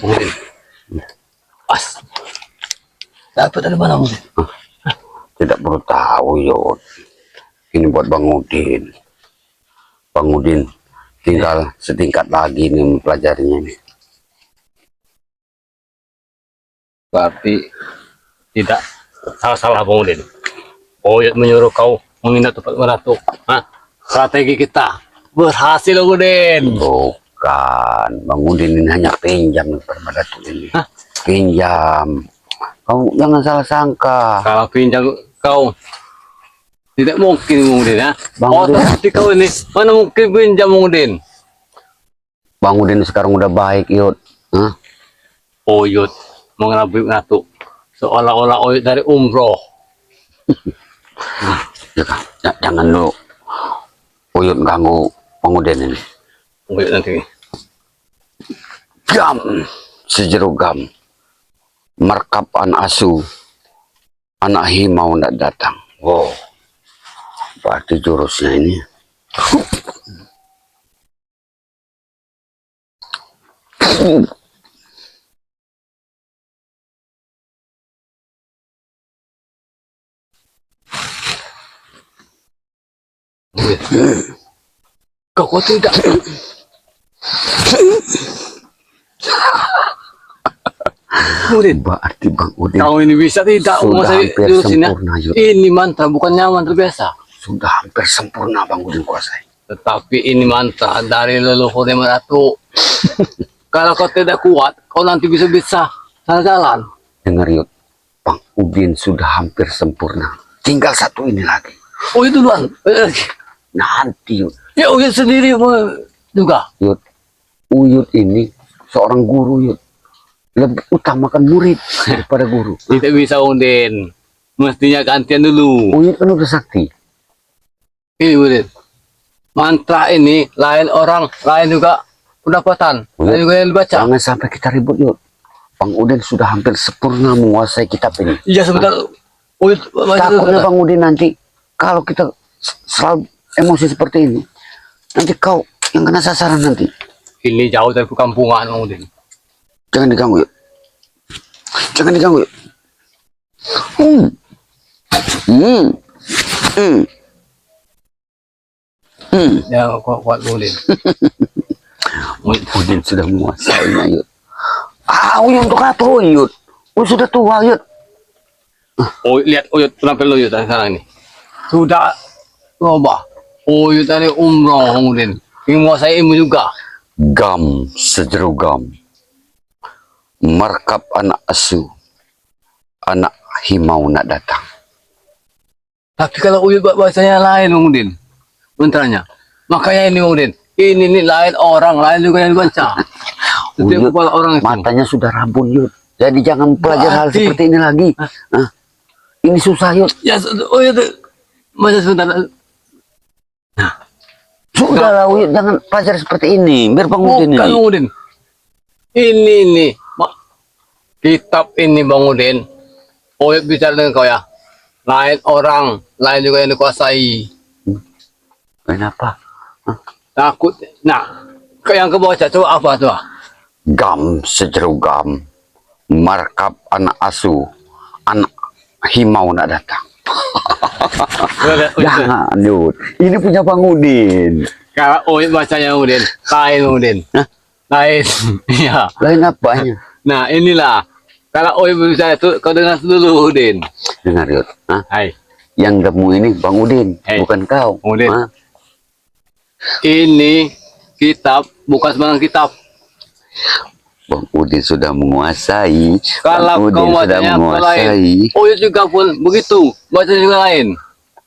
Udin. As. Dapat ada mana Udin? Tidak perlu tahu Yud. Ini buat Bang Udin. Bang Udin tinggal setingkat lagi nih mempelajarinya nih. Berarti tidak salah-salah Bang Udin. Oyot menyuruh kau menginap tempat meratu. Strategi kita berhasil Udin. Bukan, Bang Udin ini hanya pinjam kepada Datuk ini. Pinjam. Kau jangan salah sangka. Kalau pinjam kau tidak mungkin Bang Udin ya. Bang Otak Udin. seperti kau ini mana mungkin pinjam Bang Udin. Bang Udin sekarang udah baik Yud. Oyot mengelabui Ratu seolah-olah Oyot dari umroh. Jangan lu Uyut ganggu Bang Udin ini. Oyot nanti. Gam sejeru gam. Merkap an asu. Anak himau ndak datang. Wow. Berarti jurusnya ini. Kau tidak. Udin, Berarti Bang Udin kau ini bisa tidak sudah menguasai hampir jurusnya? sempurna Yud. Ini mantra bukannya mantra biasa. Sudah hampir sempurna Bang Udin kuasai. Tetapi ini mantra dari leluhur yang Ratu. Kalau kau tidak kuat, kau nanti bisa-bisa salah jalan. Dengar Yud, Bang Udin sudah hampir sempurna. Tinggal satu ini lagi. Oh itu duluan. Nanti Yud. Ya Uyut sendiri juga. Yud, Uyut ini seorang guru Yud. Lebih utamakan murid daripada guru. Tidak bisa Udin. Mestinya gantian dulu. Uyut kan udah sakti. Ini Udin. Mantra ini lain orang, lain juga pendapatan. Lain juga yang dibaca. Jangan sampai kita ribut Yud. Bang Udin sudah hampir sempurna menguasai kitab ini. Iya sebentar. Uyut Takutnya Bang Udin nanti kalau kita selalu emosi seperti ini, nanti kau yang kena sasaran nanti. Ini jauh dari perkampungan Udin. Jangan diganggu Yud. Jangan diganggu Yud. Ya kuat Udin. Udin sudah menguasainya Yud. Uyut untuk apa Uyut? Sudah tua Yud. Oh lihat Uyut penampil Uyut sekarang ini. Sudah coba. Uyut dari umroh Udin. Ingin menguasai ilmu juga. Gam sejeru gam. Merkap anak asu. Anak himau nak datang. Tapi kalau Uyut bahasanya lain Udin. Mantranya. Makanya ini Udin. Ini lain orang, lain juga yang dibaca. Setiap kepala orang itu. Matanya sudah rabun Yud. Jadi jangan belajar hal seperti ini lagi. Ini susah Yud. Ya, Uyut. Masa sebentar. Sudah lah Uyut, jangan belajar seperti ini. Biar Bang Udin Bukan ini. Udin. Ini nih. Kitab ini Bang Udin. Uyut bicara dengan kau ya. Lain orang, lain juga yang dikuasai. Kenapa? Takut. Nah, yang ke bawah coba apa tuh? Gam sejeru gam. Merkap anak asu. Anak himau nak datang. Jangan Yud. Ini punya Bang Udin. Kalau Uyut bacanya Udin, lain Udin. Lain. Iya. Lain apanya? Nah, inilah. Kalau Uyut bicara itu kau dengar dulu Udin. Dengar Yud. Hai. Yang demu ini Bang Udin, bukan kau. Udin. Ini kitab bukan sembarang kitab. Bang Udin sudah menguasai. Kalau kau bacanya lain, Uyut juga pun begitu, baca juga lain.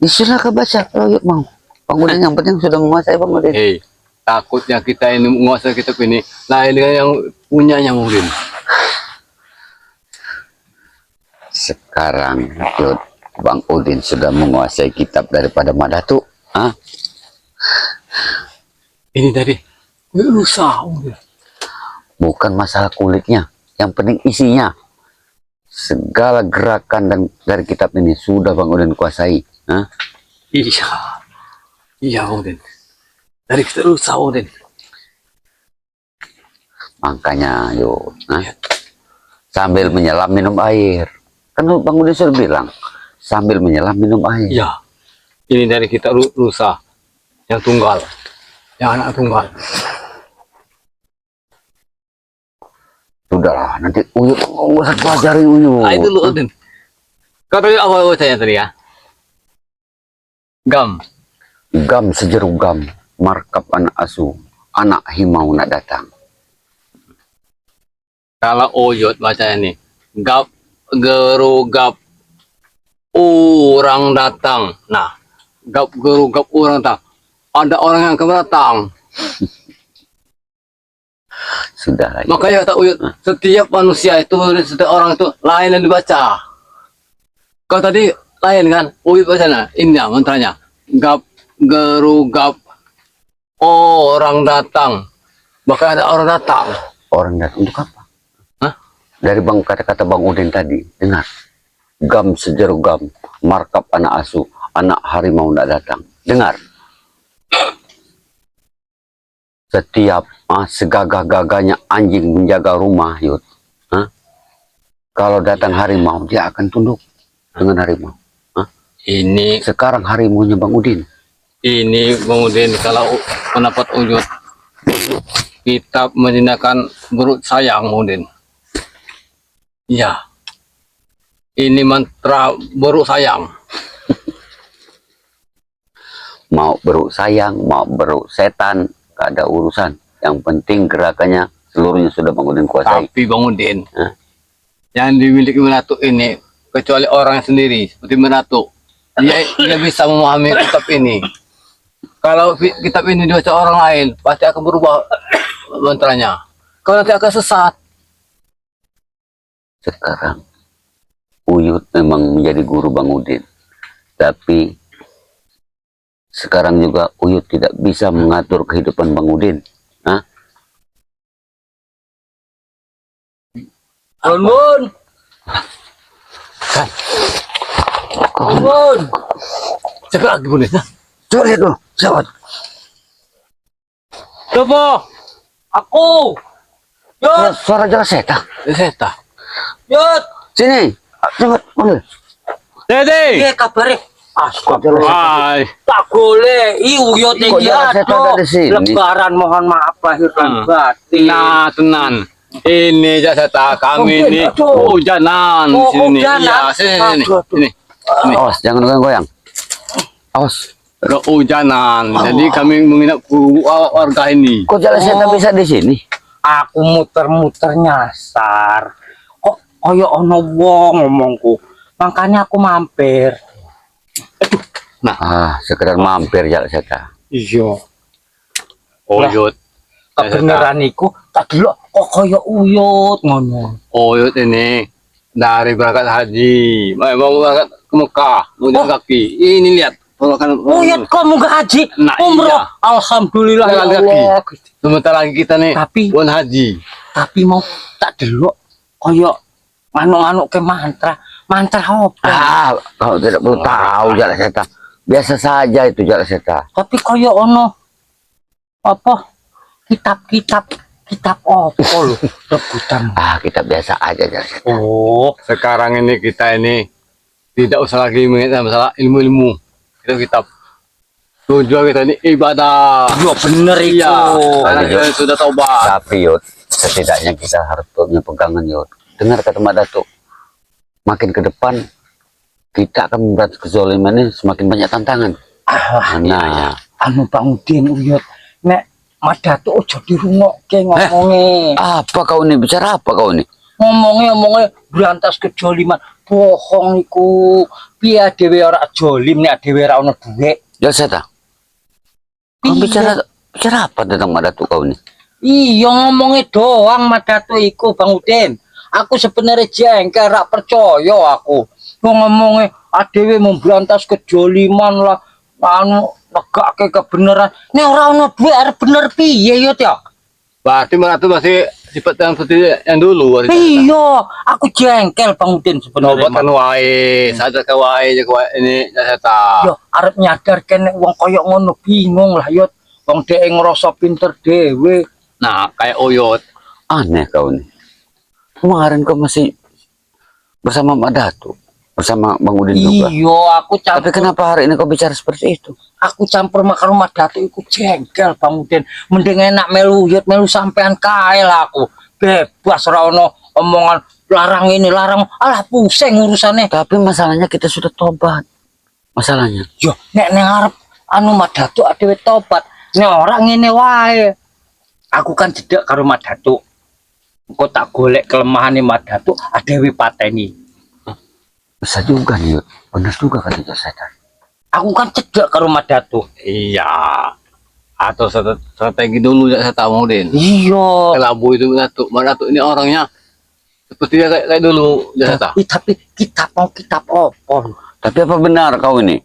Silakan baca kalau Uyut mau. Bang Udin yang penting sudah menguasai Bang Udin. Hei, takutnya kita ini menguasai kitab ini lain dengan yang punyanya Udin. Sekarang Yud, Bang Udin sudah menguasai kitab daripada Madatu. Ini tadi rusak. Bukan masalah kulitnya, yang penting isinya. Segala gerakan dan dari kitab ini sudah Bang Udin kuasai. Iya, iya Udin. Dari kita rusak Udin. Makanya yuk, sambil menyelam minum air. Kan Bang Udin sudah bilang, sambil menyelam minum air. Iya. Ini dari kita rusa yang tunggal, yang anak tunggal. Sudahlah, nanti Uyut nggak usah pelajari Uyut. Ah, itu lu, Udin. Kau tadi apa saya tadi ya? Gam. Gam sejeru gam, markap anak asuh, anak himau nak datang. Kalau Oyot bacanya nih, gap gerugap orang datang. Nah, gap gerugap orang datang. Ada orang yang akan datang. Sudahlah. Makanya kata Uyut, setiap manusia itu, setiap orang itu lain yang dibaca. Kau tadi lain kan? Uyut bacanya, ini ya mantranya. Gap gerugap orang datang. Bahkan ada orang datang. Orang datang untuk apa? Hah? Dari kata-kata Bang Udin tadi, dengar. Gam sejeru gam, markap anak asuh, anak harimau nak datang. Dengar. Setiap segagah-gagahnya anjing menjaga rumah, Yud. Kalau datang harimau, dia akan tunduk dengan harimau. Ini Sekarang harimaunya Bang Udin. kemudian kalau pendapat Uyut, kita menjinakkan berut sayang Udin. Iya. Ini mantra berut sayang. Mau beruk sayang, mau beruk setan, gak ada urusan. Yang penting gerakannya seluruhnya sudah Bang Udin kuasai. Tapi Bang Udin, yang dimiliki Menatu ini, kecuali orang sendiri seperti Menatu, dia bisa memahami kitab ini. Kalau kitab ini dibaca orang lain, pasti akan berubah mantranya. Kalau nanti akan sesat. Sekarang Uyut memang menjadi guru Bang Udin. Tapi sekarang juga Uyut tidak bisa mengatur kehidupan Bang Udin. Bun. Bun. Cakap lagi Bun. Coba lihat dulu, siapa? Coba. Aku. Yot. Suara jelas setan. Seta. Yot, sini. Coba panggil. Dede. Iya kabarnya. Hai. Tak boleh. Uyut Kok jelas setan ada di sini? Lebaran mohon maaf lahir dan batin. Nah, tenan. Ini jasa kami ini hujanan Oh, sini. hujanan. Iya, sini. Sini. Awas, jangan goyang-goyang. Awas. Hujanan. Jadi kami menginap warga ini. Kok jelas setan bisa di sini? Aku muter-muter nyasar. Kok koyo ono wong ngomongku. Makanya aku mampir. Sekedar mampir jelas setan. Iya. Oyot. Kebenaran iku tak dulu kok koyo Uyut ngono. Oyot ini dari berangkat haji. Mau berangkat ke Mekah. Mau jalan kaki. Ini lihat. Uyut kamu gak haji? Nah, Umroh. iya. Alhamdulillah ya Jalan kaki. Allah. Sebentar lagi kita nih. Tapi- pun haji. Tapi mau tak dulu koyo manuk-manuk ke mantra. Mantra apa? Kau tidak perlu tahu jelas setan. Biasa saja itu jelas setan. Tapi koyo ono apa kitab apa lho rebutan. Kita biasa aja jelas setan. Oh, Sekarang ini kita ini tidak usah lagi mengingat masalah ilmu-ilmu. Kitab. Tujuan kita ini ibadah. iya bener itu. Iya. Karena Lanjut. kita sudah taubat. Tapi Yud, setidaknya kita harus punya pegangan Yud. Dengar kata Mbak Datuk. Makin ke depan kita akan memberantas kezaliman ini semakin banyak tantangan. Nah, Anu Bang Udin Uyut, nek Madatu ojo dirungokke ngomongnya. apa kau ini bicara apa kau ini? Ngomongnya berantas kejoliman. Bohong iku. Piye dhewe ora jolim nek dhewe ora ono dhuwit. Jelas setan. Kau Iya. bicara apa tentang Mbak Datuk kau ini? Iya ngomongnya doang Madatu iku Bang Udin. Aku sebenarnya jengkel rak percaya aku. Ngomongnya adewe memberantas kejoliman lah anu negake kebenaran. Nek ora ono duit arep bener piye yo ya? Berarti Menatu masih sifat yang seperti yang dulu. Iya, aku jengkel Bang Udin sebenarnya. Obatkan wae, sadar ke wae ini jasa. Yo arep nyadar kene wong koyo ngono bingung lah yo. Wong dhek ngrasa pinter dhewe. Nah, kayak Oyot. Aneh kau nih. Kemarin kau masih bersama Mak Datuk, bersama Bang Udin juga. Iya, aku Tapi campur. kenapa hari ini kau bicara seperti itu? Aku campur makan rumah Datuk iku jengkel Bang Udin. Mending enak melu yut melu sampean kae lah aku. Bebas ora ono omongan larang ini larang. Alah pusing urusane. Tapi masalahnya kita sudah tobat. Masalahnya. Yo nek nang arep anu Mak Datuk adewe tobat. Nek ora ngene wae. Aku kan jedek karo Mak Datuk. Engko tak golek kelemahane Mak Datuk adewe pateni. Bisa juga nih, Yud. Benar juga kata Cak Setan. Aku kan cedek karo Mak Datuk. Iya. Atau strategi dulu ya saya tahu Udin. Iya. Kelabu itu Datuk. Mak Datuk ini orangnya seperti dia kayak dulu ya saya tahu. Tapi kitab apa? Tapi apa benar kau ini?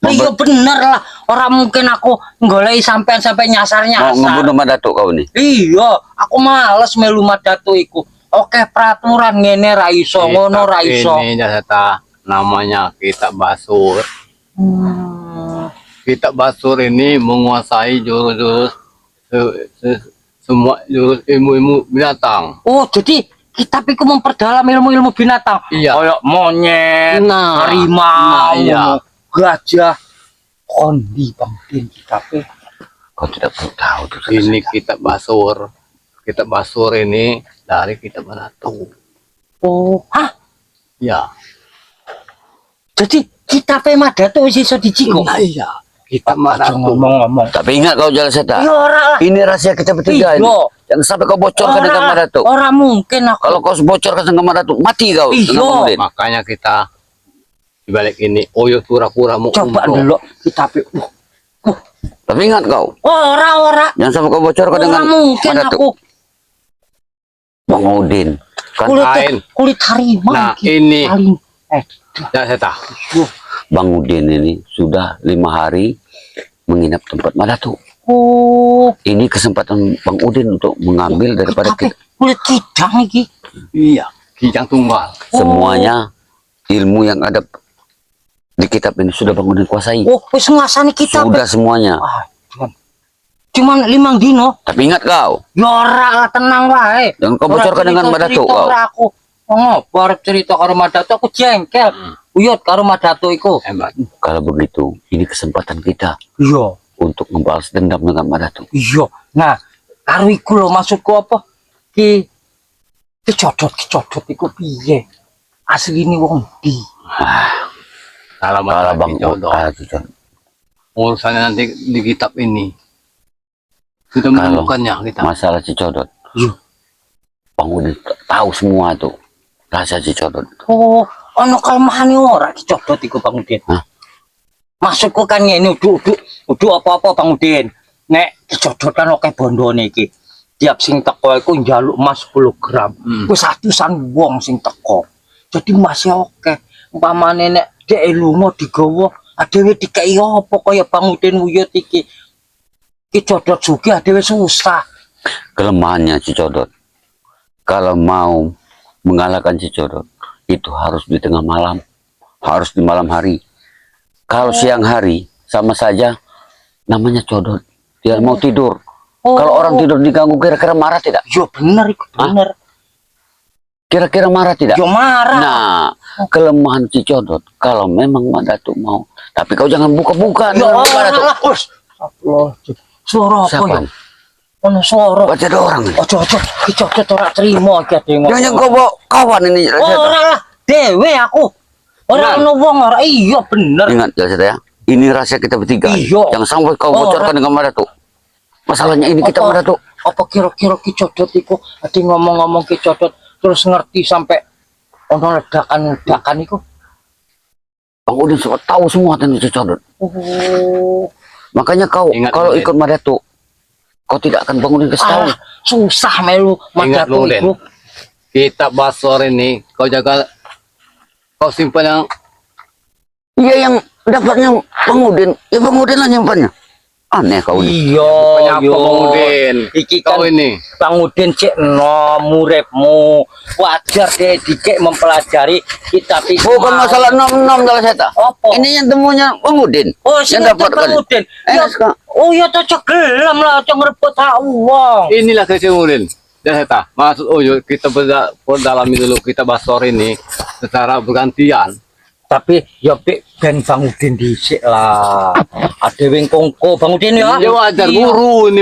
Iya bener lah, orang mungkin aku golei sampai nyasar Mau ngebunuh nyasar. Mak Datuk kau ini? Iya, aku males melu Mak Datuk iku. Oke peraturan ngene ra iso, ngono ra iso. Ini ya saya tahu. Namanya kitab basur. Kitab basur ini menguasai jurus semua jurus ilmu-ilmu binatang. Oh, jadi kitab iku memperdalam ilmu-ilmu binatang. Iya. Kayak monyet, Nah, harimau, iya. gajah. Kondi Bang Din kitabnya. Kau tidak perlu tahu tuh. Cak Ini Setan. kitab basur. Kitab basur ini dari kitab Datuk. Oh, hah? Ya. Jadi kitabnya Mak Datuk wis iso diciko. Iya. Kitab Aja Datuk. ngomong-ngomong. Tapi ingat kau Cak Setan. Ya ora lah. Ini rahasia kita bertiga ini. Iya. Jangan sampai kau bocorkan dengan Mak Datuk. Ora mungkin aku. Kalau kau bocorkan dengan Mak Datuk, mati kau. Iya. dengan Bang Udin. Makanya kita dibalik ini, Oyo pura-pura mau Coba umroh. dulu kitabnya. Tapi ingat kau, Ora. jangan sampai kau bocorkan Ora dengan mungkin Mak Datuk. aku. Bang Udin. Kan lain. Kulit harimau. Nah, iki. ini. Paling Ya, saya tahu. Bang Udin ini sudah 5 hari menginap tempat Mak Datuk. Oh, Ini kesempatan Bang Udin untuk mengambil daripada kitabnya kita, kulit kidang iki. Iya. Kijang tunggal. semuanya ilmu yang ada di kitab ini sudah Bang Udin kuasai. Oh, wis nguasani kitab. Sudah semuanya. Ah, cuman 5 dino. Tapi ingat kau, Ya ora lah, tenang wae. jangan kau bocorkan dengan Mak Datuk kau. Ora aku. Ngopo arep cerita karo Mak Datuk aku jengkel. Uyut karo Mak Datuk iku. Hebat. Kalau begitu, ini kesempatan kita Iya. untuk membalas dendam dengan Mak Datuk. Iya. Nah, karo iku lho maksudku apa? Kicodot iku piye? Asline wong ndi? Kalau Kalau masalah Bang jodoh, Udin, urusannya nanti di kitab ini. Sudah Kalau menemukannya kita. masalah Cicodot, Iya. Bang Udin tahu semua tuh rahasia Cicodot. Oh, ono kelemahan ora kicodot iku Bang Udin. Hah? Maksudku kan ngene udu apa-apa Bang Udin. Nek kicodot kan oke bondone iki. Tiap sing teko iku njaluk emas 10 gram. Wis atusan wong sing teko. Jadi masih oke. Umpamane nek dhek lunga digawa, adewe dikai apa kaya Bang Udin wuyut iki. Kicodot sugih adewe susah. Kelemahannya Cicodot, kalau mau mengalahkan Cicodot, itu harus di tengah malam, harus di malam hari. Kalau siang hari, sama saja namanya Codot. Dia mau tidur. Oh. Kalau orang tidur diganggu, kira-kira marah tidak? Yo bener iku bener. Kira-kira marah tidak? Yo marah. Nah, kelemahan Cicodot, kalau memang Mak Datuk mau, tapi kau jangan buka-buka Yo dengan Mak Datuk. Allah, Us. Allah. Suara apa Siapa? ya? Ono suara. Baca ada orang ini. Ojo kicodot ora trimo iki ade ngomong. Jangan kau bawa kawan ini. Ora lah, dewe aku. Ora ono wong ora iya bener. Ingat ya, ini rahasia kita bertiga. Iya. Jangan sampai kau bocorkan dengan Mak Datuk. Masalahnya ini kita Mak Datuk. Apa kira-kira kicodot iku ade ngomong-ngomong kicodot terus ngerti sampai ono ledakan iku. Bang Udin sudah tahu semua tentang Cicodot. Oh. Makanya kau Ingat, kalau Udin. ikut Mak Datuk, kau tidak akan Bang Udin kasih tahu. Ah, susah melu Ingat Datuk lu, Den. iku. Kitab basur ini, kau jaga, kau simpan yang Iya yang dapatnya Bang Udin, ya Bang Udin lah nyimpannya. Aneh kau ini. Iya, penyapa Bang Udin. Iki Kau kan ini. Bang Udin cek no muridmu. Wajar deh dikek mempelajari kitab itu. Bukan masalah nom-nom dalam seta. Apa? Ini yang temunya Bang Udin. Oh, yang sing dapat Bang kan. Udin. Ya, Sekarang. oh ya cocok gelam lah, cocok ngerebut hak uang. Inilah kecil Udin. Ya Seta, maksud Uyut kita berdalami dulu, kita basor ini secara bergantian. Tapi ya ben Bang Udin dhisik lah. Ade wing kongko Bang Udin ya. Ya wajar Iya. guru ini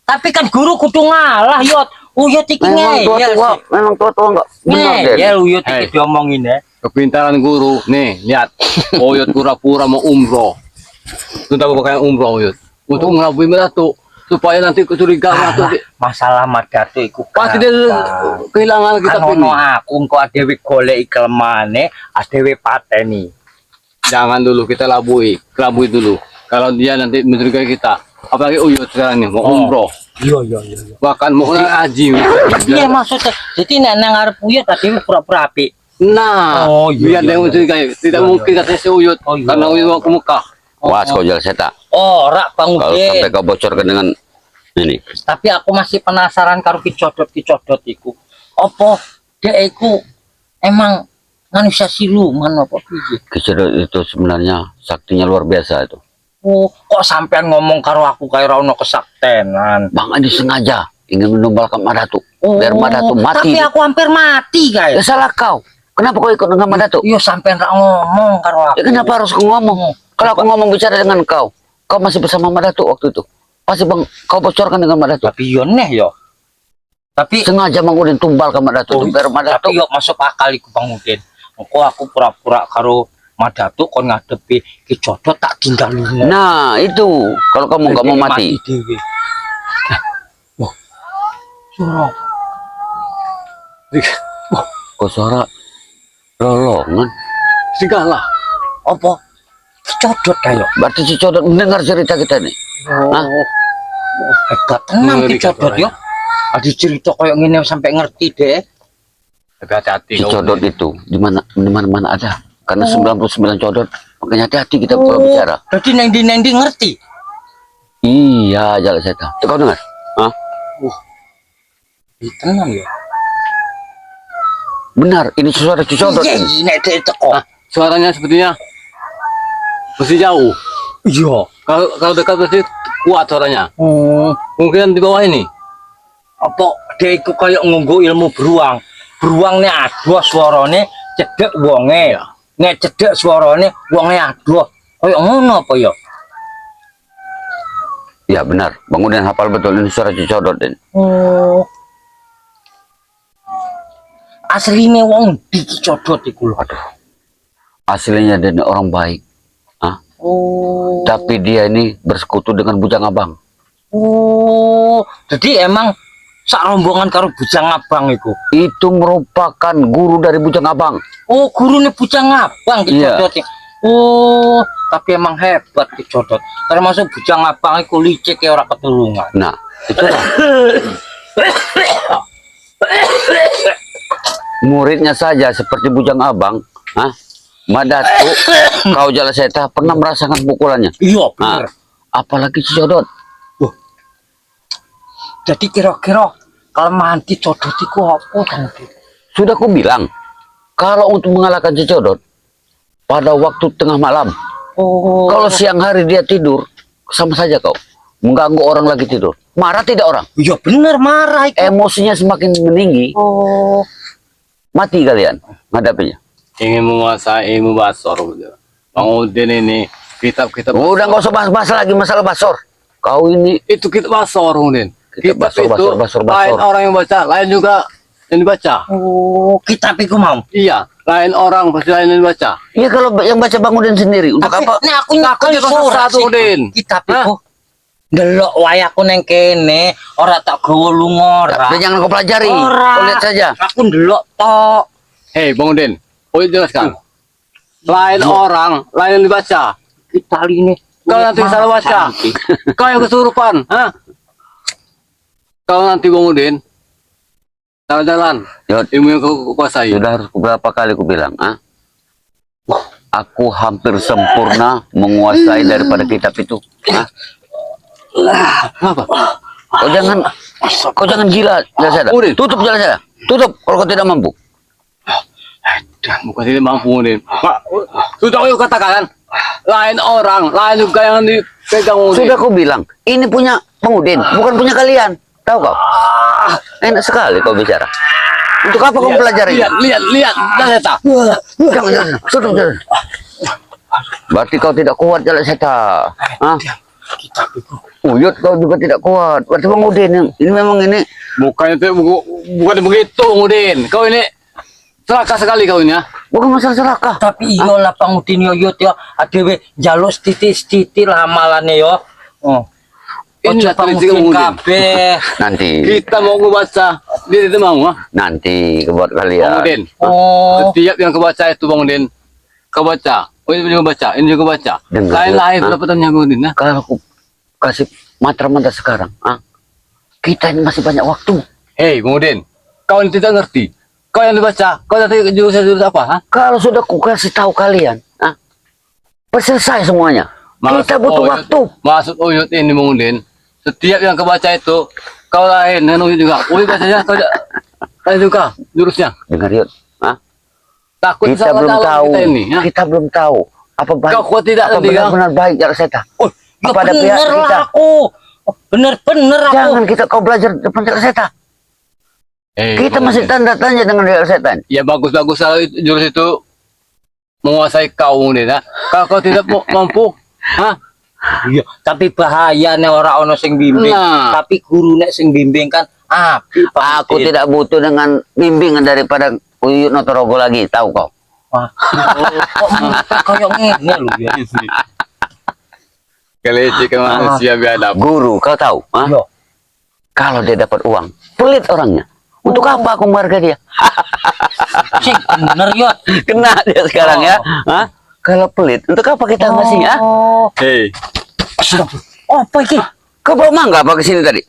Tapi kan guru kudu ngalah Yot. Uyut iki Memang ngeyel. tua-tua, memang tua-tua enggak benar deh. Ngeyel Uyut iki Hei. diomongin ya. kepintaran guru. Nih, lihat. Uyut pura-pura mau umroh. Sudah pakai umroh Uyut. Untuk mengelabui Madatu supaya nanti kecurigaan atau Masalah Madatu iku pasti dia kehilangan kita Kan ono ini. aku engko adewe golek kelemahanane, adewe pateni. Jangan dulu kita labui dulu. Kalau dia nanti mencurigai kita, apalagi Uyut sekarang nih mau umroh, Iya iya iya. bahkan mau ngaji. Iya maksudnya. Jadi nek nang arep Uyut adewe pura-pura apik. Nah, Oh, iya, biar iya, dia mencurigai. Tidak Iya, mungkin katanya si Uyut, Oh, iya. karena Uyut mau ke Mekah. Was kau Jal Seta. Ora Bang Kalau Udin. sampai kau bocorkan dengan ini, Tapi aku masih penasaran karo kicodot iku. Apa dhek iku emang manusia siluman apa piye? kecodot itu sebenarnya saktinya luar biasa itu. Oh, kok sampean ngomong karo aku kaya ora ono kesaktenan. Bang Adi sengaja ingin menumbalkan Madatu, biar Madatu Tapi mati. aku hampir mati Ya guys. salah kau. Kenapa kau ikut dengan Madatu? Iya sampean ra ngomong karo aku. Ya kenapa harus kau ngomong? Kalau aku ngomong bicara dengan kau masih bersama Madatu waktu itu. Pasti bang kau bocorkan dengan Madatu. Tapi yo neh yo. Tapi Sengaja Bang Udin tumbalkan Madatu, biar Madatu. tapi yo masuk akal iku Bang Udin. Engko aku pura-pura karo Madatu kon ngadepi kicodot tak tinggal lunga. Nah itu, kalau kamu nggak mau mati, Dewe. Wah. Suara. kau suara lolongan. Segala. Apa? Kicodot kayo. Berarti si Codot mendengar cerita kita nih. Hah? Hebat tenang Ngeri kicodot katanya. yo. Ada cerita kayak ngene sampai ngerti deh. Tapi hati-hati. Si kau. Codot itu di mana ada. Karena 99 Codot, makanya hati-hati kita kalau bicara. Jadi nendi ngerti. Iya, Jal Seta. Itu kau dengar? Hah? Tenang ya. Benar, ini suara si Codot. Iya, ini. nek dek teko. Ah, suaranya sepertinya masih jauh. Iya. Kalau dekat pasti kuat suaranya. Oh, Mungkin di bawah ini. apa dek iku kayak ngunggu ilmu beruang. Beruangnya adoh suarane cedek wonge. Nek cedek suarane wonge adoh. Kayak ngono apa ya? Ya benar, Bang Udin hafal betul ini suara si Codot. ini. Oh. Asline wong di Kicodot iku lho. Aduh, aslinya dia ini orang baik. Hah? Oh. Tapi dia ini bersekutu dengan Bujang Abang. Oh, jadi emang sak rombongan karo Bujang Abang iku. Itu merupakan guru dari Bujang Abang. Oh, gurune Bujang Abang Kicodot. Oh, tapi emang hebat Kicodot. Termasuk Bujang Abang iku licik ya ora ketulungan. Nah, itulah muridnya saja seperti Bujang Abang. Hah? Madatu, kau Jal Seta pernah merasakan pukulannya. Iya, Nah, bener. apalagi si Codot. Jadi kira-kira kelemahan Kicodot iku apa, Kang? Sudah aku bilang, kalau untuk mengalahkan si Codot pada waktu tengah malam, Oh. kalau siang hari dia tidur, sama saja kau mengganggu orang lagi tidur. Marah tidak orang? Iya bener marah iku. Emosinya semakin meninggi, Oh. mati kalian ngadapinya. Ingin menguasai ilmu basor. Bang Udin ini kitab-kitab. Udah nggak usah bahas-bahas lagi masalah basor. Kau ini Itu kitab basor Udin. Kitab Kitab basor, itu basor. lain orang yang baca, lain juga yang dibaca. Oh, kitab iku mau. Iya, lain orang pasti lain yang dibaca. ya kalau yang baca Bang Udin sendiri untuk Tapi apa? nek aku nyekel Takut surat satu, sih. Udin. Kitab iku. Delok wae aku neng kene, ora tak gawa lunga ora. Dan jangan kau pelajari, Ora. kau lihat saja. Aku ndelok tok. Hei, Bang Udin, jelaskan. Lain orang, lain yang dibaca. Kita ini Kau nanti salah baca. Kau yang kesurupan, hah? Kau nanti Bang Udin, jalan-jalan. Yot, Ilmu yang kau kuasai. sudah harus berapa kali aku bilang, ah? Aku hampir sempurna menguasai daripada kitab itu. Ah? Apa? Kau jangan gila, Jal Seta. Udin. Tutup Jal Seta. Tutup kalau kau tidak mampu. Bukan tidak mampu Udin. Pak, sudah kau katakan. Lain orang, lain juga yang dipegang Udin. Sudah aku bilang, ini punya Bang Udin, bukan punya kalian. Tahu kau? Enak sekali kau bicara. Untuk apa kau pelajari? Lihat, dah Seta. Jangan. Sudah. Berarti kau tidak kuat jalan Seta. Hah? Uyut kau juga tidak kuat. Berarti Bang Udin ini memang ini. Bukan begitu, Udin. Kau ini celaka sekali kau ini ya. Bukan masalah serakah. Tapi iyalah Pangudin yo ya adewe jaluk titik-titik lah amalane yo. Oh. Ini Ojo teliti Pangudin Udin. kabeh. Nanti Kita mau ngebaca, dia itu mau ah. nanti buat Bang kalian. Udin. Oh. Setiap yang kebaca itu Bang Udin, kau baca. Oh ini juga baca, ini juga baca. Dengar, Lain-lain ah. pendapatannya Bang Udin. Nah. Kalau aku kasih mantra-mantra sekarang, kita ini masih banyak waktu. Hei Bang Udin, kau ini tidak ngerti. Kau yang dibaca, kau nanti jurus apa? Ha? Kalau sudah ku kasih tahu kalian, selesai semuanya. Kita butuh waktu. Maksud Uyut ini Bang Udin, setiap yang kebaca itu, kau lain, dan Uyut juga. Uyut bacanya, kau lain juga jurusnya. Dengar Yud, Takut kita salah belum dalam tahu. kita ini. Ya? Kita belum tahu apa baik. Kau kuat tidak apa nanti, kau? benar-benar baik jalan Seta. Oh, ya Apa ada pihak bener kita? lah aku. Bener-bener aku. Jangan kau belajar depan jalan Seta. Kita Bang masih Udin. tanda tanya dengan jalan Setan. Ya bagus-bagus kalau jurus itu menguasai kau Bang Udin. Ya? Kalau kau tidak mampu, ha? Iya, tapi bahaya nih orang ono sing bimbing. Nah. Tapi guru nek sing bimbing kan api Aku tidak butuh dengan bimbingan daripada Uyut Notorogo lagi, tahu kau? Kok muka kayak ngene lho ya. Kelecehkan manusia biadab. Guru, kau tahu? Iya. Kalau dia dapat uang, pelit orangnya. Untuk apa aku menghargai dia? Sing bener yo. Kena dia sekarang ya. Kalau pelit, untuk apa kita ngasih ya? Oh, Hei, apa iki? Kau bawa mangga apa ke sini tadi?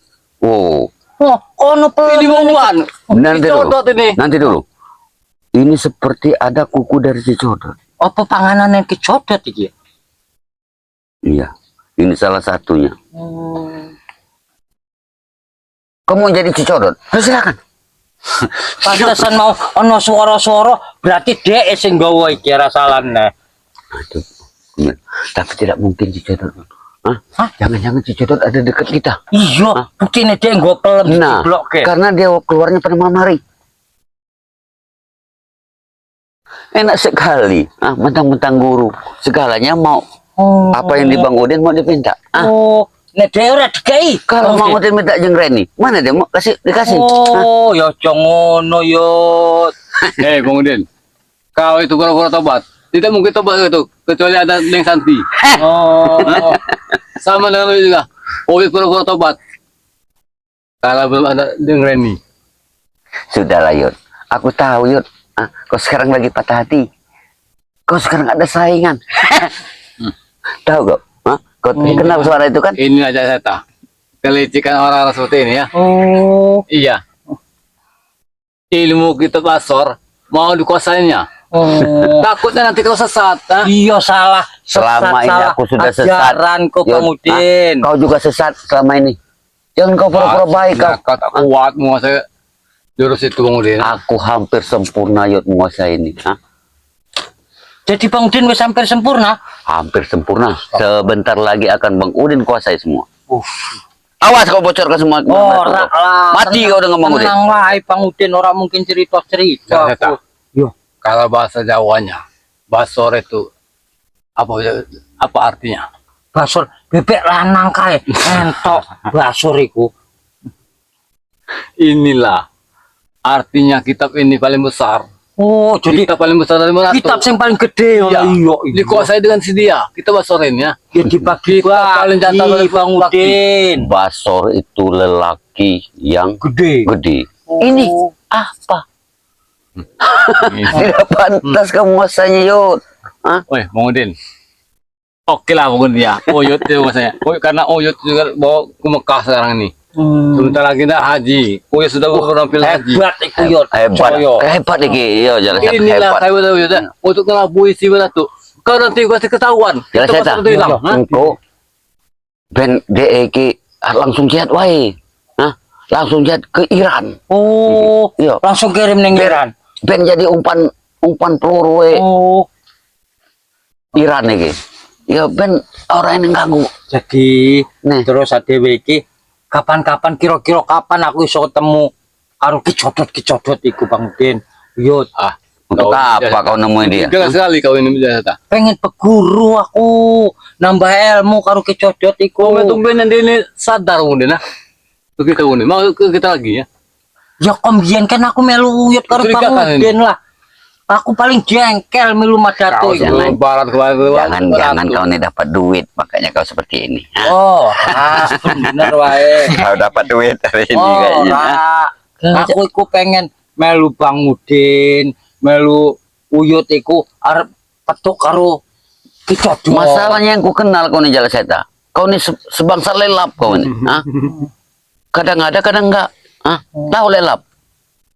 Oh, Oh, ono ini peluru. bukan. nanti dulu. Dicodot ini. Nanti dulu. Ini seperti ada kuku dari Cicodot. Apa panganan yang kecodot iki? Iya, ini salah satunya. Kamu jadi Cicodot? Silakan. Pantesan mau ono suara-suara berarti dhek sing nggawa iki rasalane. Aduh, bener. Tapi tidak mungkin Cicodot. Hah? Jangan-jangan Cicodot ada dekat kita. Iya, buktine dhek nggo pelem Nah, diblokke. karena dia keluarnya pada malam hari. Enak sekali, mentang-mentang guru segalanya mau Oh. apa yang di Bang Udin mau dipinta. Oh, nek dhek ora dikai. Kalau Bang Udin minta jeung Reni, mana dia mau dikasih? Oh, ya aja ngono yo. Hei Bang Udin, kau itu pura-pura tobat. Tidak mungkin tobat itu, kecuali ada Leng Santi. Oh, Sama dengan lu juga. Uyut pura-pura tobat. Kalau belum ada Leng Reni. Sudahlah Yud, aku tahu Yud. Kau sekarang lagi patah hati. Kau sekarang ada saingan. Tahu kau? Kau kenal suara itu kan? Ini aja saya tahu. Kelicikan orang-orang seperti ini ya. oh, Iya. Ilmu kita pasor mau dikuasainya. oh. Takutnya nanti kau sesat. Ha? Iya salah. Selama ini aku sudah sesat. Ajaranku Yud, Bang Udin. Kau juga sesat selama ini. Jangan kau pura-pura baik kau. Kau tak kuat menguasai jurus itu Bang Udin. Aku hampir sempurna Yud menguasai ini. Jadi Bang Udin wis hampir sempurna. Hampir sempurna. Sebentar lagi akan Bang Udin kuasai semua. Uh. Awas kau bocorkan semua. Ora lah. Mati kau dengan Bang Udin. Tenang wae Bang Udin, ora mungkin cerita-cerita. Ya, Seta. Yo. Kalau bahasa Jawanya, basor itu apa artinya? Basur bebek lanang kae entok basur iku. Inilah artinya kitab ini paling besar. Oh, jadi Kitab paling besar dari mana? kitab yang paling gede Ya, iya. dikuasai dengan si dia. Kita basorin ya. Ya dibagi Kita paling jantan bagi dari Bang laki. Udin. Basor itu lelaki yang Gede. gede. Oh. Ini apa? Tidak pantas kamu masanya Yud. Woi, Bang Udin. Oke lah Bang Udin ya. Uyut itu maksudnya. Karena Uyut juga bawa ke Mekah sekarang ini. Sebentar lagi dah haji. Uyut sudah berampil haji. Hebat iku yo. Hebat, Coyo. hebat iki. Yo, jalan Seta, Inilah hebat. saya udah Uyut ya. Untuk ngelabui si Batu. Kau nanti pasti ketahuan. Jalan Itu Seta, pasti itu hilang. Ha? engkau ben DEK langsung jihad wae. Langsung jihad ke Iran. Oh, Iya. langsung kirim ning Iran. Ben jadi umpan peluru we Oh, Iran iki. Ya ben orang yang ganggu. jadi Nih. terus adewe iki kapan-kapan kira-kira kapan aku iso ketemu karo kicodot iku Bang Udin. Yo, Untuk apa kau nemuin dia? Jangan sekali kau ini biasa. pengen peguru aku, nambah ilmu karo kicodot iku. Kau tungguin nanti ini sadar kemudian nah. Tuh kita ini mau ke kita lagi ya. Ya kombien kan aku melu uyut karo Curiga Bang kan Udin lah. Aku paling jengkel melu Madato Kau ya. jangan barat Jangan kau nih dapat duit, makanya kau seperti ini. Oh, bener wae. Kau dapat duit dari ini Oh, kayaknya. aku iku pengen melu Bang Udin, melu uyut iku arep petuk karo kicodot. Masalahnya yang ku kenal kau nih Jala Seta. Kau nih sebangsa lelap kau nih. Hah? Kadang ada, kadang enggak. Hah? Tahu lelap.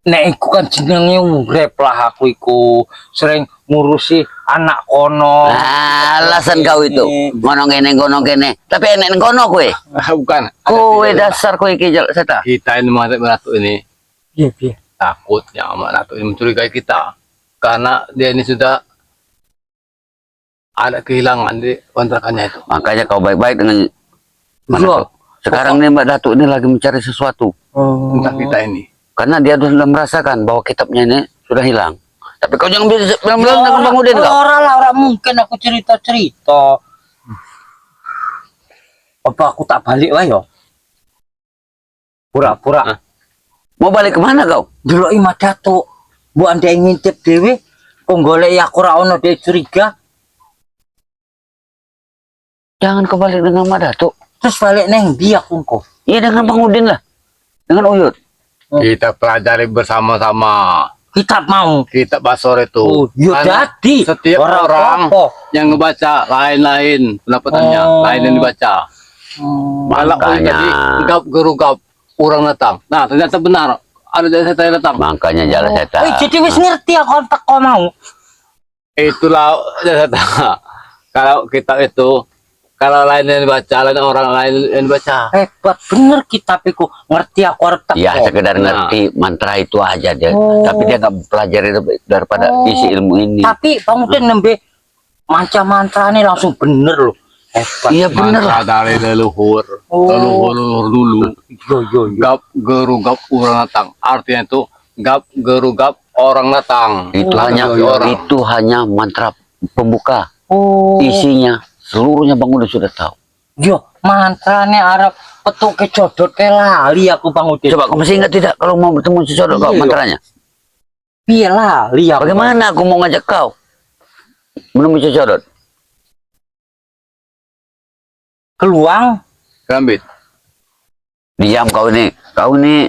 Nek iku kan jenenge urip lah aku iku sering ngurusi anak kono. Alasan kau itu. Ngono kene. Tapi enek ngono kowe. Bukan. Kowe dasar kowe iki Jala Seta. Kita ini Ratu ini Iya, iya. takut yang Ratu ini mencurigai kita karena dia ini sudah ada kehilangan di kontrakannya itu. Makanya kau baik-baik dengan Mbak Iya. Datuk. Sekarang nih Mbak Datuk ini lagi mencari sesuatu. Tentang kita ini. Karena dia sudah merasakan bahwa kitabnya ini sudah hilang. Tapi kau jangan bilang-bilang dengan Bang Udin kau. Orang mungkin aku cerita-cerita. Apa aku tak balik wae yo? Pura-pura Mau balik kemana kau? deloki Madato. Mbok ande ngintip dhewe kok golek aku ora ono dhe curiga. Jangan kau balik dengan Mbak Datuk. Terus balik neng ndi aku engko? Iya dengan Bang Udin lah. Dengan Uyut. Kita pelajari bersama-sama. Kitab mau. Kita basor itu. Oh, yo Karena dadi. setiap Ora orang apa-apa. yang ngebaca lain-lain pendapatannya, lain yang dibaca. Kalau Makanya. tadi gap gerugap orang datang. Nah, ternyata benar. Ada dari saya datang. Makanya Jala Seta. Jadi wis ngerti aku teko mau. Itulah datang. Kalau kita itu kalau lain yang dibaca, lain orang lain yang dibaca. Hebat bener kitab iku. Ngerti aku arep teko. Ya sekedar ngerti mantra itu aja dia. Oh. Tapi dia nggak pelajari daripada isi ilmu ini. Tapi Bang Udin nembe mantra-mantrane langsung bener loh. Hebat. Iya bener lah. Mantra dari leluhur, Oh. leluhur dulu. Yo. Gap gerugap orang datang. Artinya itu gap gerugap orang datang. Itu Bukan hanya dari orang. itu hanya mantra pembuka. Oh. Isinya seluruhnya Bang Udin sudah tahu. Yo, mantrane arep petuk kecodot ke lali aku Bang Udin. Coba kau masih ingat tidak kalau mau bertemu sesuatu kau Iya. mantranya? Piye lali aku. Bagaimana aku mau ngajak kau menemui cocodot? Keluang. Gambit. Diam kau ini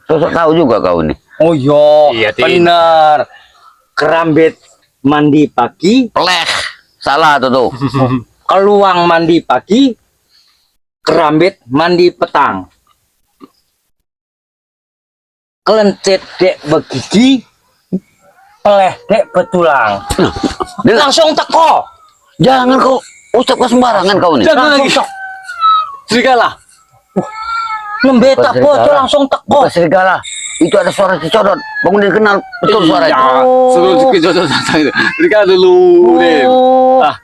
sosok tahu juga kau ini. Oh yo, Iya, Tin. bener. Kerambit mandi pagi, Peleh, salah tuh. keluang mandi pagi, kerambit mandi petang. Kelencet dek begigi, peleh dek betulang. Dia- Langsung teko. Jangan kau ucapkan sembarangan kau nih. Jangan Langsung lagi. teko. Serigala. Nembe Bukan teko serigala. langsung teko. Bukan serigala. Itu ada suara cocodot. Bang Udin kenal betul suara itu. Sebelum kejadian datang itu. Serigala dulu deh. Oh. Ah,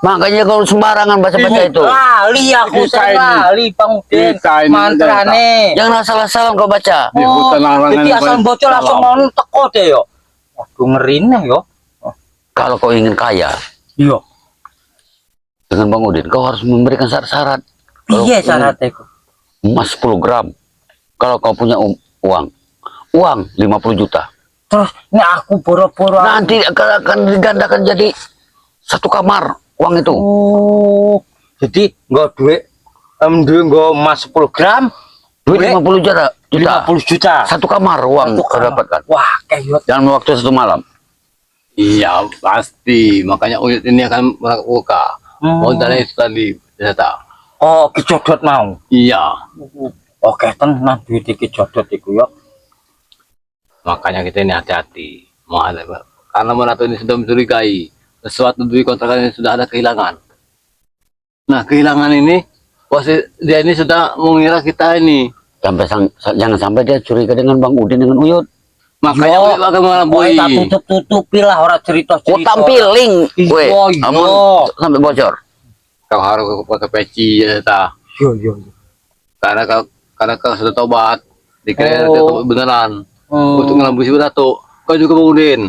Makanya kau sembarangan baca-baca itu. Lali aku Kita sering ini. lali Bang Udin. Kita ini Mantrane. Jangan asal-asalan kau baca. di hutan larangan. Jadi asal bocor langsung mau teko deh yo. Waduh ngerine yo. Kalau kau ingin kaya Iya. dengan Bang Udin, kau harus memberikan syarat-syarat. Kalau Piye syaratnya iku? emas 10 gram. Kalau kau punya uang 50 juta. Terus nek aku boro-boro Nanti akan digandakan jadi satu kamar uang itu. Oh. Jadi nggo duit duit nggo emas 10 gram, Duit duit 50 juta. 50 juta. Satu kamar uang Satu kau kamar. dapatkan. Wah, kayak Dalam waktu 1 malam. Iya, pasti. Makanya Uyut ini akan buka. Modalnya itu tadi. Ternyata. Oh, kecodot mau. Iya. Oke, tenang duit iki codot iku yo. Makanya kita ini hati-hati. Karena Madato ini sudah mencurigai. Sesuatu duit kontrakan ini sudah ada kehilangan. Nah, kehilangan ini, pasti dia ini sudah mengira kita ini. Jangan sampai dia curiga dengan Bang Udin dengan Uyut. Makanya Yo. Uyut akan mengelabui. Tak tutup-tutupi lah ora Oh, cerita-cerita. tampiling. Iya, Weh, iya. kamu sampai bocor. Kau harus pakai peci ya, ta. Yo. Karena kau sudah tobat, dikira Oh. tobat beneran. Untuk Oh, ngelambusi Datuk, kau juga Bang Udin.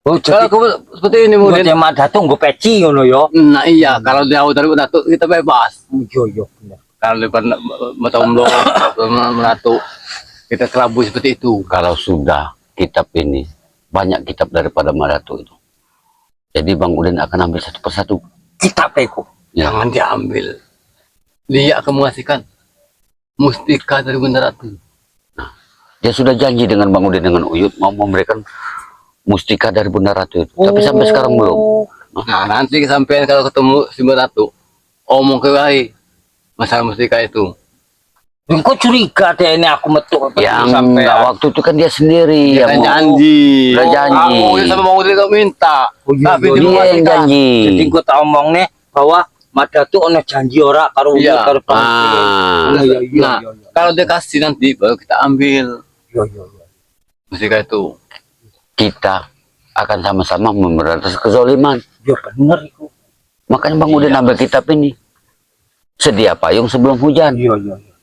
oh Kalau jadi kau seperti ini gue Udin, tema datung gue peci ngono yo. nah iya, kalau jauh dari Datuk kita bebas. Yo bener. Kalau di mata umroh, Datuk kita kelabu seperti itu. Kalau sudah kitab ini banyak kitab daripada Madatu itu. Jadi Bang Udin akan ambil satu persatu. Kita peko. Ya. Jangan diambil. Dia akan mengasihkan mustika dari Bunda Ratu. Dia sudah janji dengan Bang Udin dengan Uyut mau memberikan mustika dari Bunda Ratu itu. Tapi sampai sekarang belum. Nah, nanti sampai kalau ketemu si Bunda Ratu, omong ke Wai masalah mustika itu. Kok curiga deh ini aku metu Yang sampai enggak waktu itu kan dia sendiri Dia yang kan mau- janji. Udah janji. Aku sama Bang Udin kau minta. Oh, iya, Tapi iya, dia dia yang mengasihkan. janji. jadi gue tak omong nih bahwa Madatu ono janji ora karo Iya. karo Bang. Ah, Iya, iya, Nah, iya, iya. kalau dia kasih nanti baru kita ambil Iya, iya, iya. mustika itu. kita akan sama-sama memberantas kezaliman. Ya bener itu. Makanya Bang Udin ambil kitab ini. Sedia payung sebelum hujan. Iya, iya, iya.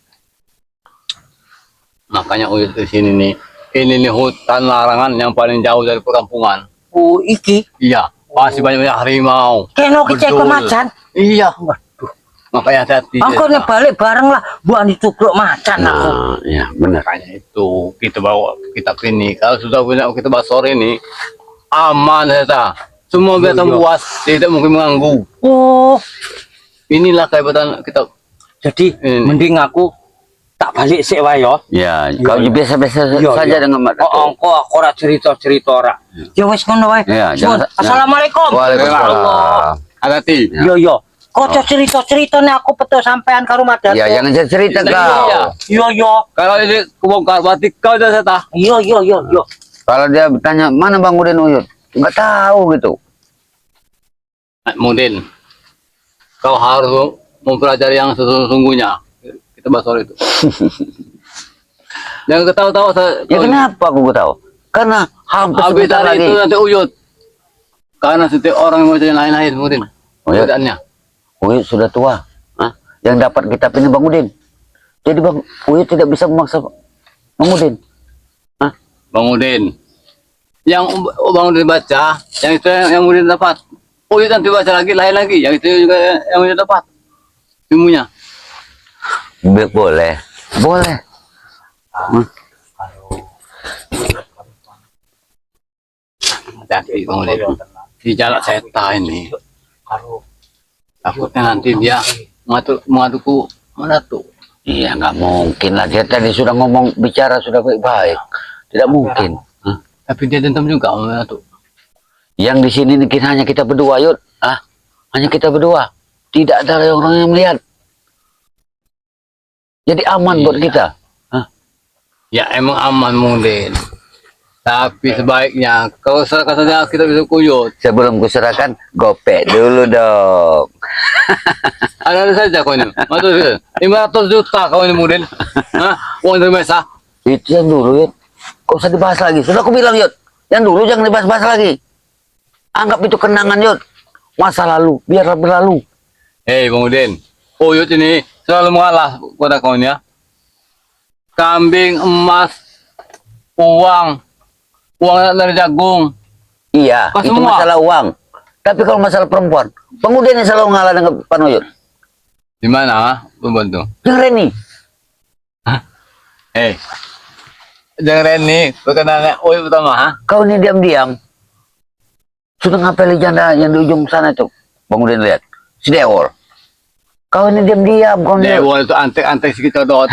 Makanya Uyut di sini nih. Ini nih hutan larangan yang paling jauh dari perkampungan. Oh, iki Iya, pasti banyak harimau. keno kecek Betul. macan. Iya, Waduh. makanya hati-hati. Aku nih balik bareng lah buat ditukruk macan aku. Nah, ya benar. Makanya itu kita bawa kitab ini. Kalau sudah punya kita bahas sore ini aman ya. Semua binatang Iya. buas tidak mungkin mengganggu. Oh, Inilah kehebatan kita. jadi Ini. mending aku tak balik sik wae yo. Ya, Iya, kau iya. biasa-biasa Iya, saja iya. dengan Mak Datuk. Oh, aku ora cerita-cerita ora. Ya wis ngono wae. Iya, Sun, jangan- Assalamualaikum. Waalaikumsalam. Hati-hati. Yo yo. Kok cerita-cerita nih aku petu sampean karo Madatu. Ya, jangan cerita Iya. kau. Yo yo. Kalau ini kebongkar berarti kau dah saya tahu. Yo yo yo yo. Kalau dia bertanya mana Bang Udin Uyut, nggak tahu gitu. Mungkin kau harus mempelajari yang sesungguhnya. Kita bahas soal itu. Jangan ketawa-tawa. Ya kenapa aku tahu? Karena hampir Habis sebentar dari lagi. itu nanti Uyut. Karena setiap orang mau yang lain-lain mungkin. Oh, iya. Perbedaannya. Uyut sudah tua. Hah? Yang dapat kitab ini Bang Udin. Jadi Bang Uyut tidak bisa memaksa Bang Udin. Bang Udin. Yang Bang Udin baca, yang itu yang Udin dapat. Uyut nanti baca lagi, lain lagi. Yang itu juga yang Udin dapat. Ilmunya. Boleh. Boleh. Hati-hati Bang Udin. Di jalan setan ini. Takutnya nanti dia mengaduku Madatu. Iya nggak mungkin lah. Dia tadi sudah ngomong bicara sudah baik-baik. Tidak mungkin. Hah? Tapi dia dendam juga sama Madatu. Yang di sini mungkin hanya kita berdua, Yud. Hanya kita berdua. Tidak ada orang yang melihat. Jadi aman buat Iya. kita. Ya emang aman Udin. Tapi sebaiknya kalau serahkan saja kita bisa kuyut. Sebelum kuserahkan, gopek dulu dong. Ada saja kau ini. Maksudnya 500 juta kau ini Udin. Hah? Uang dari Mesa. Itu yang dulu, Yud. Kok usah dibahas lagi. Sudah aku bilang, Yud. Yang dulu jangan dibahas-bahas lagi. Anggap itu kenangan, Yud. Masa lalu, biarlah berlalu. Hei Bang Udin. Uyut ini selalu mengalah kepada kau ini ya. Kambing, emas, uang dari jagung. Iya, Pas itu semua. masalah uang. Tapi kalau masalah perempuan, Bang Udin yang selalu ngalah dengan Pak Noyot. Di mana ha? Pembantu. Yang Reni. Hei. Jangan Reni, perkenalan Uyut pertama ha. Kau ini diam-diam. Sudah ngapeli janda yang di ujung sana itu. Bang Udin lihat. Si Dewol. Kau ini diam-diam. Kau ini... Dewa itu antek-antek sekitar dot.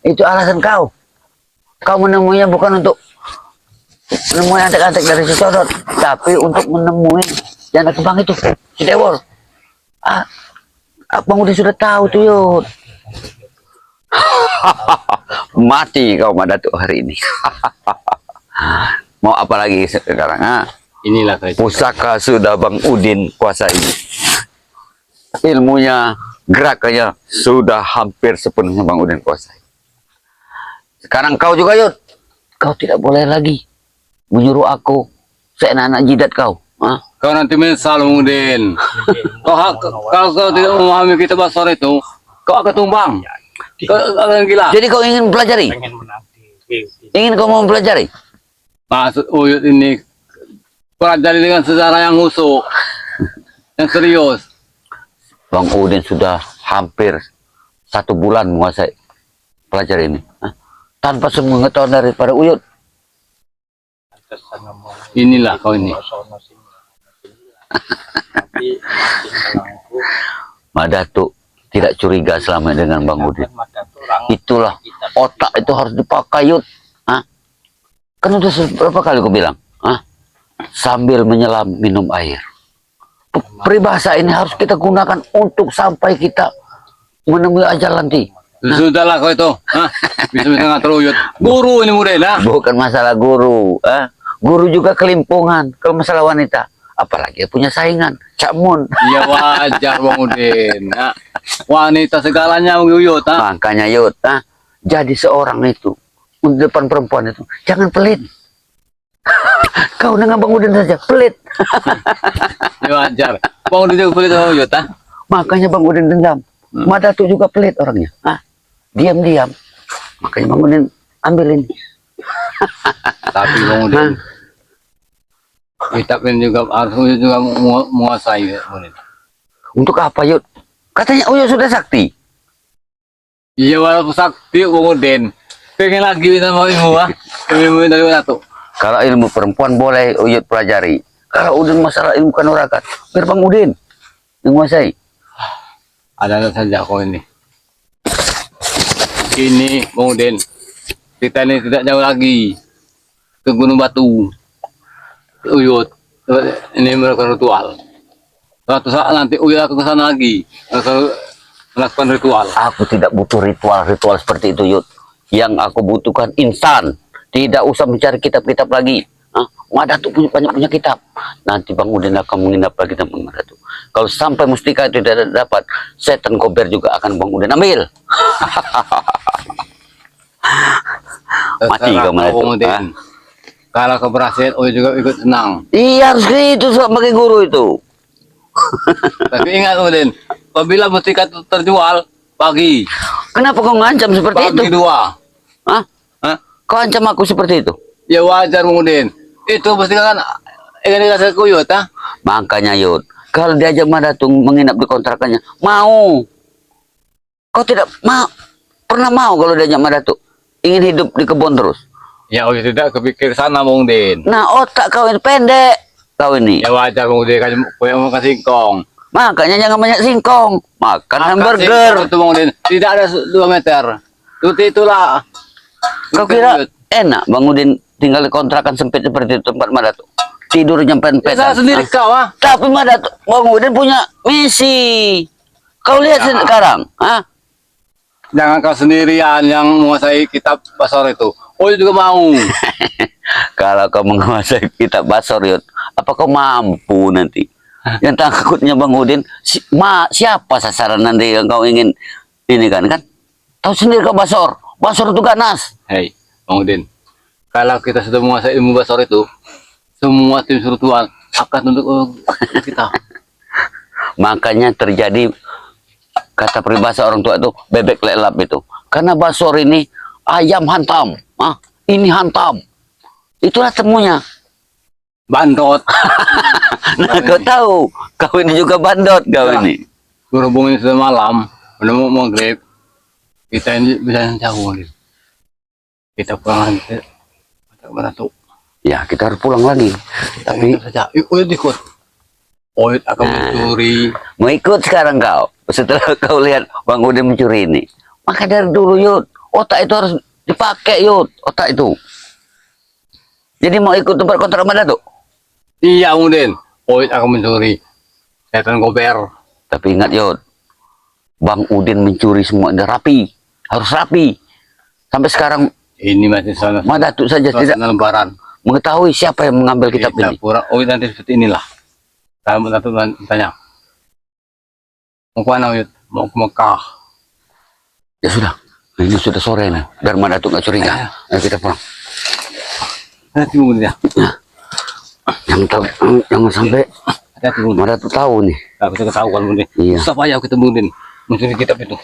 Itu alasan kau. Kau menemuinya bukan untuk menemui antek-antek dari si Codot, tapi untuk menemui janda kembang itu, si Dewol. Bang Udin sudah tahu tuh, Yud. Mati kau Madatu hari ini. Mau apa lagi sekarang? Inilah kerja. Pusaka sudah Bang Udin kuasai. Ilmunya, gerakannya sudah hampir sepenuhnya Bang Udin kuasai. Sekarang kau juga, Yud. Kau tidak boleh lagi menyuruh aku seenak-enak jidat kau. Kau nanti menyesal Bang Udin. Kalau kau tidak memahami kita bahas sore itu, Kau akan tumbang. Kau akan gila. Jadi kau ingin pelajari? Pengen menang di Ingin kau mau pelajari? Maksud Uyut ini pelajari dengan sejarah yang khusyuk, yang serius. Bang Udin sudah hampir 1 bulan menguasai pelajari ini. Hah? Tanpa sepengetahuan daripada Uyut. Inilah kau ini. Tapi melangku Madatu tidak curiga selama ini dengan Bang Udin. Madatu orang Itulah otak itu harus dipakai Yud. Hah? Kan udah berapa kali aku bilang? Hah? Sambil menyelam minum air. Peribahasa ini harus kita gunakan untuk sampai kita menemui ajal nanti. Sudahlah kau itu. Hah? Bisa ngatur Uyut. Guru ini murid, nah. Bukan masalah guru. Guru juga kelimpungan kalau masalah wanita. Apalagi punya saingan, Cak Mun. Iya wajar Bang Udin. Nah, wanita segalanya Uyut, ha? Makanya Yud, jadi seorang itu di depan perempuan itu jangan pelit. Kau dengan Bang Udin saja pelit. Iya wajar. Bang Udin juga pelit sama Uyut, ha? Makanya Bang Udin dendam. Madatu juga pelit orangnya. Diam-diam. Makanya Bang Udin ambil ini. Tapi Bang Udin, kitab ini juga harus juga menguasai Bang Udin. Untuk apa Yud? Katanya Uyut sudah sakti. Iya walaupun sakti Bang Udin. Pengen lagi sama ilmu, ha? Ilmu dari mana tuh? Kalau ilmu perempuan boleh Uyut pelajari. Kalau Udin masalah ilmu kanuragan, biar Bang Udin yang menguasai. Ada saja kau ini. Ini Bang Udin, kita ini tidak jauh lagi ke Gunung Batu. Uyut, ini melakukan ritual. Suatu saat nanti Uyut aku ke sana lagi, melakukan ritual. Aku tidak butuh ritual seperti itu Yud. Yang aku butuhkan instan. Tidak usah mencari kitab-kitab lagi. Madatu banyak punya kitab. Nanti Bang Udin akan menginap lagi dengan Madatu. Kalau sampai mustika itu tidak dapat, setan kober juga akan Bang Udin ambil. Mati kau Madatu. Bang Udin. Kalau kau berhasil, Uyut juga ikut senang. Iya harus gitu sebagai guru itu. Tapi ingat Udin, apabila mustika itu terjual pagi, Kenapa kau ngancam seperti itu? pagi 2. Hah? Hah? Kau ancam aku seperti itu? Ya wajar Bang Udin. Itu mustika kan ingin dikasih ke Uyut, ha? Makanya Yud, kalau diajak Madatu menginap di kontrakannya, mau. Kau tidak mau, pernah mau kalau diajak Madatu ingin hidup di kebun terus. Ya Uyut tidak kepikir sana Bang Udin. Nah otak kau ini pendek, kau ini. Ya wajar Bang Udin, kayak mau kasih singkong. Makanya jangan banyak singkong, makan hamburger. Itu Bang Udin, tidak ada 2 meter. Itulah. Kau kira enak Bang Udin tinggal di kontrakan sempit seperti itu tempat Madatu? Tidur jam Saya pet-petan. sendiri kau, ha? Tapi Madatu, Bang Udin punya misi. Kau lihat Ya. sekarang, Jangan kau sendirian yang menguasai kitab Basor itu. Uyut juga mau. Kalau kau menguasai kitab Basor Yud, apa kau mampu nanti? Yang takutnya Bang Udin, siapa sasaran nanti yang kau ingin ini kan? Tahu sendiri kau Basor. Basor itu ganas. Hei, Bang Udin. Kalau kita sudah menguasai ilmu Basor itu, semua tim spiritual akan tunduk ke kita. Makanya terjadi kata peribahasa orang tua itu bebek lelap itu. Karena Basor ini ayam hantam. Ini hantam. Itulah temunya. Bandot. Nah kau tahu, kau ini juga bandot kau Ya. ini. Berhubung ini sudah malam, udah mau maghrib, kita ini bisa jauh nih. Kita pulang ke Batu. Ya kita harus pulang lagi. Tapi saja, Uyut ikut. Uyut akan mencuri. mau ikut sekarang kau. Setelah kau lihat Bang Udin mencuri ini. Maka dari dulu Yud, otak itu harus dipakai Yud, otak itu. Jadi mau ikut tempat kontrak Madatu? Iya, Bang Udin. Uyut akan mencuri. Setan gober. Tapi ingat Yud, Bang Udin mencuri semua ini rapi, harus rapi. Sampai sekarang Ini masih sana. Madatu saja tidak Lembaran. mengetahui siapa yang mengambil kitab Kita ini. pura Uyut nanti seperti inilah. Kamu satu tanya. Mau ke mana Uyut? Mau ke Mekah. Ya sudah, ini sudah sore nih. Biar Madatu nggak curiga. Ayo kita pulang. Hati Bang Udin ya. Jangan sampai Hati-hati Bang Udin. Madatu tahu nih. Aku sudah tahu kan Bang Udin. Iya. Susah payah kita Bang Udin mencuri kitab itu.